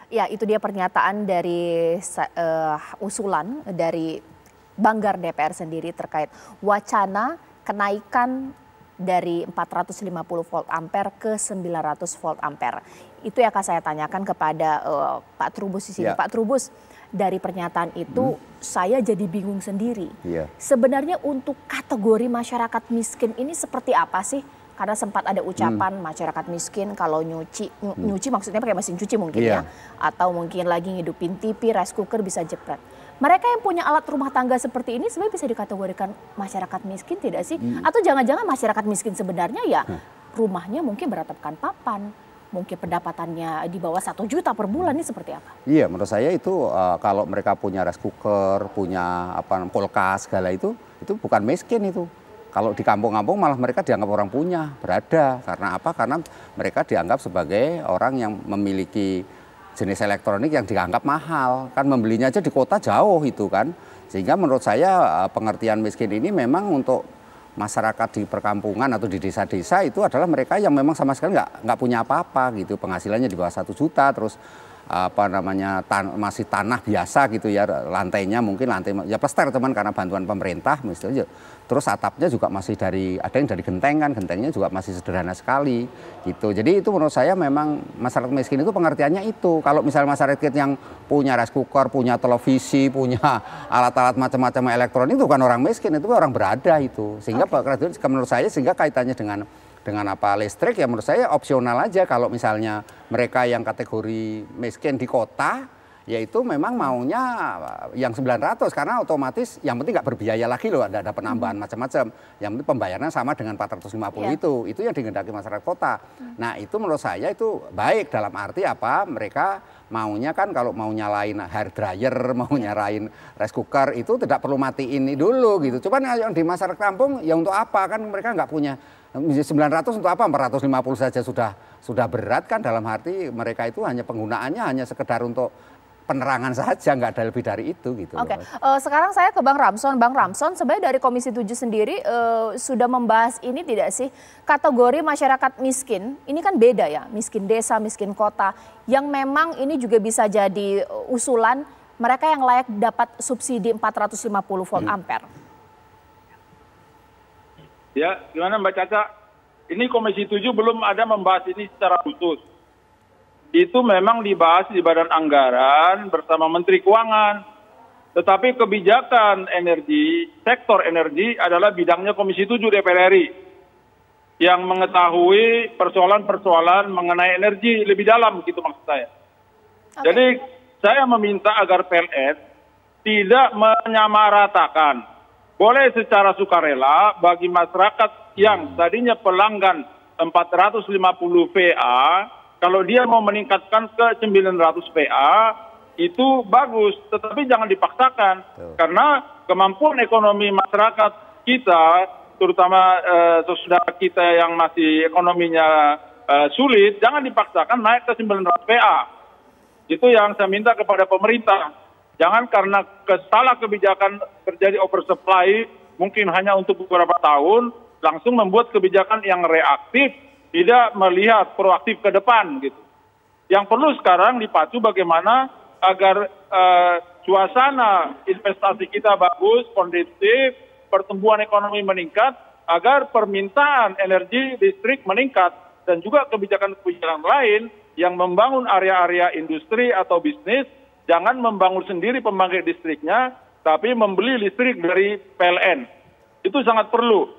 Ya, itu dia pernyataan dari usulan dari Banggar DPR sendiri terkait wacana kenaikan dari 450 volt ampere ke 900 volt ampere. Itu yang akan saya tanyakan kepada Pak Trubus di sini. Pak Trubus, dari pernyataan itu saya jadi bingung sendiri. Sebenarnya untuk kategori masyarakat miskin ini seperti apa sih? Karena sempat ada ucapan masyarakat miskin kalau nyuci maksudnya pakai mesin cuci mungkin ya. Atau mungkin lagi ngidupin TV, rice cooker bisa jepret. Mereka yang punya alat rumah tangga seperti ini sebenarnya bisa dikategorikan masyarakat miskin tidak sih? Atau jangan-jangan masyarakat miskin sebenarnya ya rumahnya mungkin beratapkan papan. Mungkin pendapatannya di bawah 1 juta per bulan, ini seperti apa? Iya, menurut saya itu kalau mereka punya rice cooker, punya kulkas segala itu bukan miskin itu. Kalau di kampung-kampung malah mereka dianggap orang punya, berada. Karena apa? Karena mereka dianggap sebagai orang yang memiliki jenis elektronik yang dianggap mahal. Kan membelinya aja di kota jauh itu kan. Sehingga menurut saya pengertian miskin ini memang untuk masyarakat di perkampungan atau di desa-desa itu adalah mereka yang memang sama sekali nggak punya apa-apa gitu. Penghasilannya di bawah 1 juta, terus masih tanah biasa gitu ya, lantainya mungkin lantai ya plester teman karena bantuan pemerintah misalnya. Terus atapnya juga masih ada yang dari genteng kan, gentengnya juga masih sederhana sekali gitu. Jadi itu menurut saya memang masyarakat miskin itu pengertiannya itu. Kalau misalnya masyarakat yang punya rice cooker, punya televisi, punya alat-alat macam-macam elektronik itu bukan orang miskin, itu orang berada itu. Sehingga menurut saya sehingga kaitannya dengan listrik ya menurut saya opsional aja. Kalau misalnya mereka yang kategori miskin di kota yaitu memang maunya yang 900 karena otomatis yang penting nggak berbiaya lagi loh, ada penambahan macam-macam. Yang penting pembayarannya sama dengan 450 itu yang dikehendaki masyarakat kota. Nah itu menurut saya itu baik dalam arti apa, mereka maunya kan kalau mau nyalain hair dryer, mau nyalain rice cooker itu tidak perlu matiin ini dulu gitu. Cuman yang di masyarakat kampung ya untuk apa, kan mereka nggak punya 900 untuk apa, 450 saja sudah berat kan, dalam arti mereka itu hanya penggunaannya hanya sekedar untuk penerangan saja, nggak ada lebih dari itu gitu. Oke, sekarang saya ke Bang Ramson. Bang Ramson, sebenarnya dari Komisi 7 sendiri sudah membahas ini tidak sih? Kategori masyarakat miskin, ini kan beda ya, miskin desa, miskin kota, yang memang ini juga bisa jadi usulan mereka yang layak dapat subsidi 450 volt ampere. Ya, gimana Mbak Caca? Ini Komisi 7 belum ada membahas ini secara khusus. Itu memang dibahas di Badan Anggaran bersama Menteri Keuangan. Tetapi kebijakan energi, sektor energi adalah bidangnya Komisi 7 DPR RI. Yang mengetahui persoalan-persoalan mengenai energi lebih dalam, gitu maksud saya. Jadi saya meminta agar PLN tidak menyamaratakan. Boleh secara sukarela bagi masyarakat yang tadinya pelanggan 450 VA, kalau dia mau meningkatkan ke 900 VA, itu bagus, tetapi jangan dipaksakan. Karena kemampuan ekonomi masyarakat kita, terutama saudara kita yang masih ekonominya sulit, jangan dipaksakan naik ke 900 VA. Itu yang saya minta kepada pemerintah. Jangan karena salah kebijakan terjadi oversupply, mungkin hanya untuk beberapa tahun, langsung membuat kebijakan yang reaktif, tidak melihat proaktif ke depan gitu. Yang perlu sekarang dipacu bagaimana agar suasana investasi kita bagus, kondusif, pertumbuhan ekonomi meningkat, agar permintaan energi listrik meningkat, dan juga kebijakan-kebijakan lain yang membangun area-area industri atau bisnis, jangan membangun sendiri pembangkit listriknya, tapi membeli listrik dari PLN. Itu sangat perlu.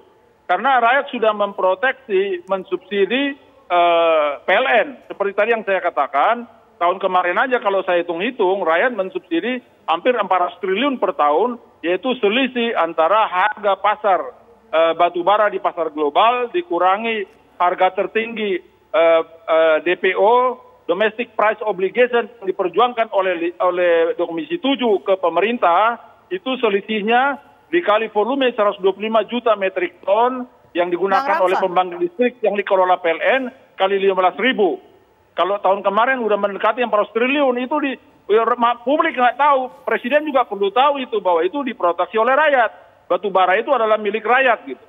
Karena rakyat sudah memproteksi, mensubsidi PLN. Seperti tadi yang saya katakan, tahun kemarin aja kalau saya hitung-hitung, rakyat mensubsidi hampir 400 triliun per tahun, yaitu selisih antara harga pasar batubara di pasar global, dikurangi harga tertinggi DPO, domestic price obligation, yang diperjuangkan oleh Komisi 7 ke pemerintah, itu selisihnya dikali volume 125 juta metrik ton yang digunakan oleh pembangkit listrik yang dikelola PLN kali 15.000. Kalau tahun kemarin udah mendekati 400 triliun, itu publik nggak tahu, presiden juga perlu tahu itu, bahwa itu diproteksi oleh rakyat. Batu bara itu adalah milik rakyat gitu.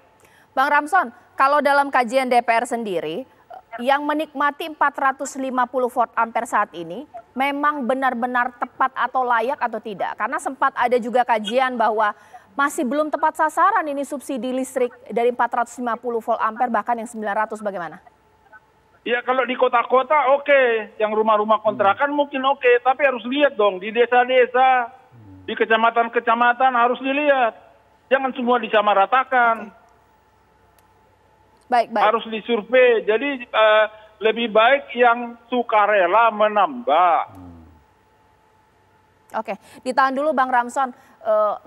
Bang Ramson, kalau dalam kajian DPR sendiri, yang menikmati 450 volt ampere saat ini memang benar-benar tepat atau layak atau tidak? Karena sempat ada juga kajian bahwa masih belum tepat sasaran ini subsidi listrik dari 450 volt ampere bahkan yang 900, bagaimana? Ya kalau di kota-kota oke, yang rumah-rumah kontrakan mungkin oke, tapi harus lihat dong di desa-desa, di kecamatan-kecamatan harus dilihat. Jangan semua disamaratakan. Baik. Harus disurvei. Jadi lebih baik yang sukarela menambah. Oke, ditahan dulu Bang Ramson.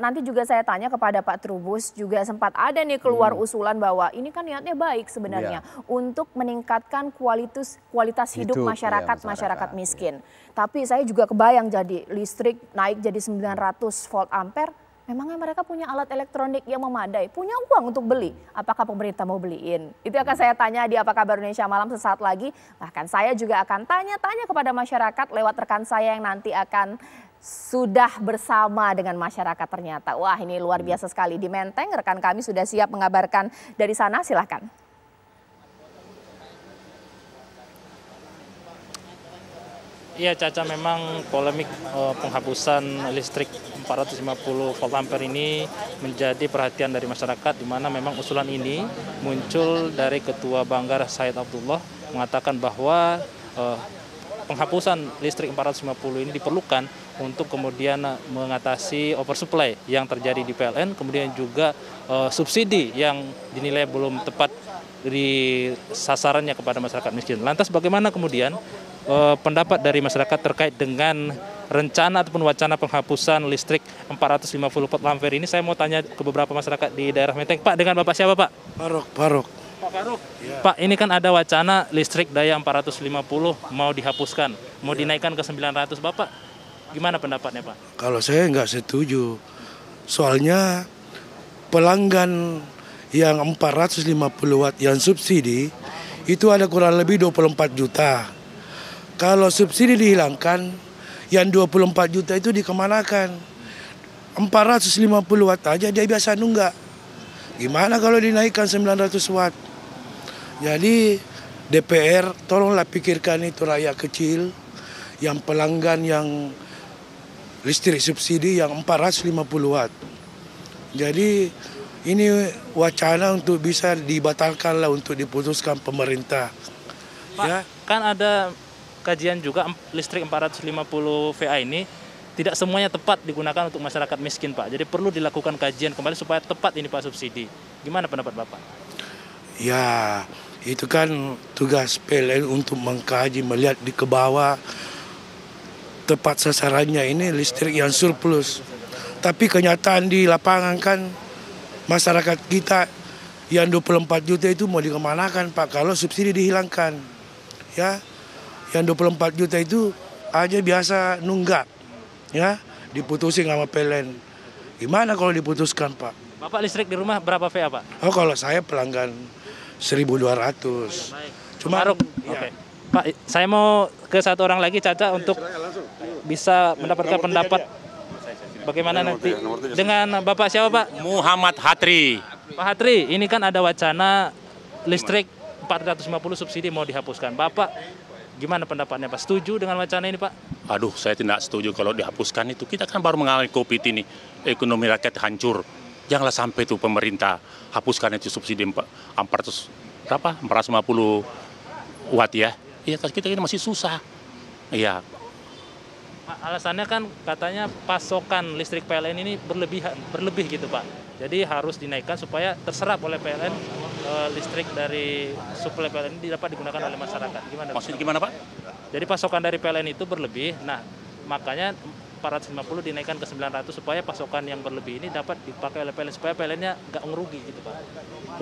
Nanti juga saya tanya kepada Pak Trubus, juga sempat ada nih keluar usulan bahwa ini kan niatnya baik sebenarnya untuk meningkatkan kualitas hidup masyarakat miskin. Tapi saya juga kebayang jadi listrik naik jadi 900 volt ampere. Memangnya mereka punya alat elektronik yang memadai, punya uang untuk beli? Apakah pemerintah mau beliin? Itu akan saya tanya di Apa Kabar Indonesia Malam sesaat lagi. Bahkan saya juga akan tanya-tanya kepada masyarakat lewat rekan saya yang nanti akan sudah bersama dengan masyarakat ternyata. Wah, ini luar biasa sekali. Di Menteng, rekan kami sudah siap mengabarkan dari sana, silahkan. Iya Caca, memang polemik penghapusan listrik 450 volt ampere ini menjadi perhatian dari masyarakat, di mana memang usulan ini muncul dari Ketua Banggar Said Abdullah mengatakan bahwa penghapusan listrik 450 ini diperlukan untuk kemudian mengatasi oversupply yang terjadi di PLN, kemudian juga subsidi yang dinilai belum tepat di sasarannya kepada masyarakat miskin. Lantas bagaimana kemudian pendapat dari masyarakat terkait dengan rencana ataupun wacana penghapusan listrik 450 volt ampere ini? Saya mau tanya ke beberapa masyarakat di daerah Menteng. Pak, dengan Bapak siapa Pak? Faruk. Pak Faruk. Ya. Pak, ini kan ada wacana listrik daya 450 mau dihapuskan, mau dinaikkan ke 900. Bapak gimana pendapatnya Pak? Kalau saya nggak setuju, soalnya pelanggan yang 450 watt yang subsidi itu ada kurang lebih 24 juta. Kalau subsidi dihilangkan, yang 24 juta itu dikemanakan? 450 watt aja dia biasa nunggak. Gimana kalau dinaikkan 900 watt? Jadi DPR tolonglah pikirkan itu rakyat kecil, yang pelanggan yang listrik subsidi yang 450 watt. Jadi ini wacana untuk bisa dibatalkan lah, untuk diputuskan pemerintah. Pak, ya. Kan ada kajian juga listrik 450 VA ini tidak semuanya tepat digunakan untuk masyarakat miskin Pak. Jadi perlu dilakukan kajian kembali supaya tepat ini Pak subsidi. Gimana pendapat Bapak? Ya, itu kan tugas PLN untuk mengkaji, melihat di ke bawah tepat sasarannya ini listrik yang surplus. Tapi kenyataan di lapangan kan masyarakat kita yang 24 juta itu mau dikemanakan Pak kalau subsidi dihilangkan. Ya, yang 24 juta itu aja biasa nunggak, ya, diputusin sama PLN. Gimana kalau diputuskan Pak? Bapak listrik di rumah berapa VA Pak? Oh, kalau saya pelanggan 1.200. Cuma ya. Oke. Pak, saya mau ke satu orang lagi Caca untuk bisa mendapatkan pendapat bagaimana nanti dengan Bapak siapa Pak? Muhammad Hatri. Pak Hatri, ini kan ada wacana listrik 450 subsidi mau dihapuskan. Bapak gimana pendapatnya Pak? Setuju dengan wacana ini Pak? Aduh, saya tidak setuju kalau dihapuskan itu. Kita kan baru mengalami COVID ini, ekonomi rakyat hancur. Janganlah sampai itu pemerintah hapuskan itu subsidi 450 watt ya. Iya, kita ini masih susah. Iya. Alasannya kan katanya pasokan listrik PLN ini berlebih gitu Pak. Jadi harus dinaikkan supaya terserap oleh PLN listrik dari suplai PLN ini dapat digunakan oleh masyarakat. Gimana? Maksudnya gimana Pak? Jadi pasokan dari PLN itu berlebih. Nah, makanya 450 dinaikkan ke 900 supaya pasokan yang berlebih ini dapat dipakai oleh PLN supaya PLN-nya nggak ngerugi gitu Pak.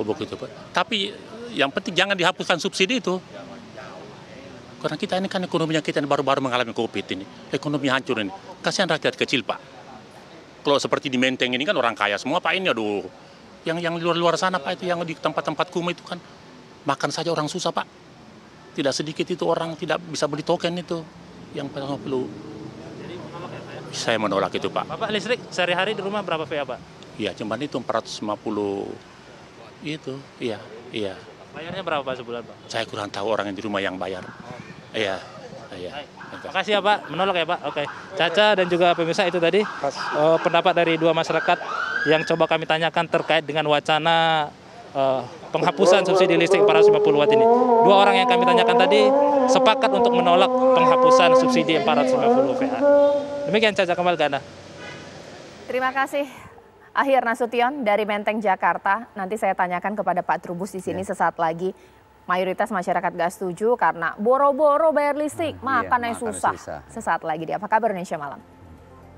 Oh begitu Pak. Tapi yang penting jangan dihapuskan subsidi itu. Karena kita ini kan ekonominya kita baru-baru mengalami COVID ini. Ekonomi hancur ini. Kasihan rakyat kecil Pak. Kalau seperti di Menteng ini kan orang kaya semua Pak ini, aduh. Yang luar-luar sana Pak itu, yang di tempat-tempat kumuh itu kan makan saja orang susah Pak. Tidak sedikit itu orang tidak bisa beli token itu. Yang perlu. Saya menolak itu Pak. Bapak listrik sehari-hari di rumah berapa VA Pak? Iya, cuman itu 450 itu. Iya. Bayarnya berapa Pak sebulan Pak? Saya kurang tahu orang yang di rumah yang bayar. Iya. Makasih ya Pak, menolak ya Pak. Oke, Caca dan juga pemirsa itu tadi pendapat dari dua masyarakat yang coba kami tanyakan terkait dengan wacana penghapusan subsidi listrik 450 watt ini. Dua orang yang kami tanyakan tadi sepakat untuk menolak penghapusan subsidi 450 VA. Demikian Caca, kembali ke Anda. Terima kasih. Akhir Nasution dari Menteng, Jakarta. Nanti saya tanyakan kepada Pak Trubus di sini sesaat lagi. Mayoritas masyarakat gak setuju karena boro-boro bayar listrik, makan susah. Sesaat lagi di Apa Kabar Indonesia Malam.